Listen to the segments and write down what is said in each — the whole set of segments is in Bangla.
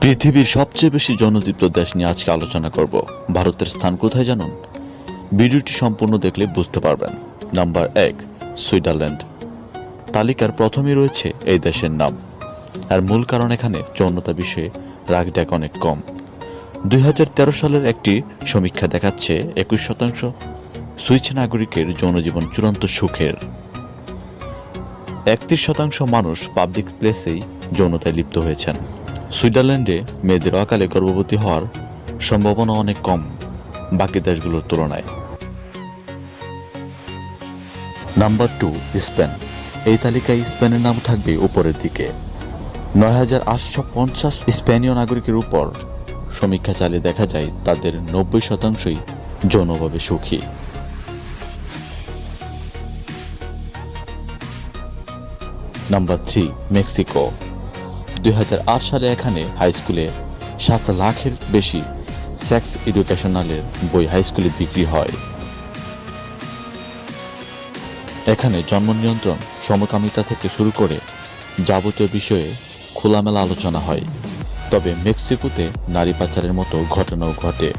পৃথিবীর সবচেয়ে বেশি জনদীপ্ত দেশ নিয়ে আজকে আলোচনা করব। ভারতের স্থান কোথায় জানুন? ভিডিওটি সম্পূর্ণ দেখলে বুঝতে পারবেন। Number 1, Switzerland. তালিকার প্রথমেই রয়েছে এই দেশের নাম। আর মূল কারণ এখানে যৌনতা বিষয়ে রাগঢাক অনেক কম। 2013 সালের একটি সমীক্ষা দেখাচ্ছে 21% সুইস নাগরিকের যৌন জীবন চূড়ান্ত সুখের। 31% মানুষ পাবলিক প্লেসেই যৌনতায় লিপ্ত হয়েছেন। সুইজারল্যান্ডে মেয়েদের অকালে গর্ভবতী হওয়ার সম্ভাবনা অনেক কম বাকি দেশগুলোর তুলনায়। Number 2, Spain. এই তালিকায় স্পেনের নাম থাকবে উপরের দিকে। 9,850 স্পেনীয় নাগরিকের উপর সমীক্ষা চালিয়ে দেখা যায় তাদের 90%ই যৌনভাবে সুখী। Number 3, Mexico. 2008 সালে এখানে হাই স্কুলে 7 লাখের বেশি সেক্স এডুকেশনালের বই হাই স্কুলে বিক্রি হয়। এখানে জন্ম নিয়ন্ত্রণ, সমকামিতা থেকে শুরু করে যাবতীয় বিষয়ে খোলামেলা আলোচনা হয়। তবে মেক্সিকোতে নারী পাচারের মতো ঘটনাও ঘটে।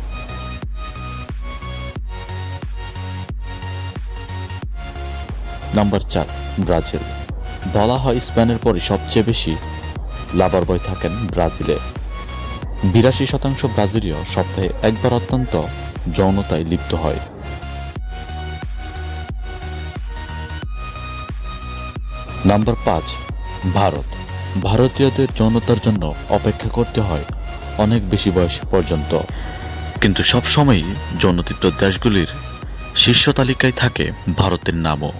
Number 4, Brazil. বলা হয় স্পেনের পরে সবচেয়ে বেশি লাভার বয় থাকেন ব্রাজিলে। 82% ব্রাজিলীয় সপ্তাহে একবার অত্যন্ত যৌনতায় লিপ্ত হয়। নাম্বার 5, ভারত। ভারতীয়দের যৌনতার জন্য অপেক্ষা করতে হয় অনেক বেশি বয়স পর্যন্ত, কিন্তু সবসময়ই যৌনতৃপ্ত দেশগুলির শীর্ষ তালিকায় থাকে ভারতের নামও।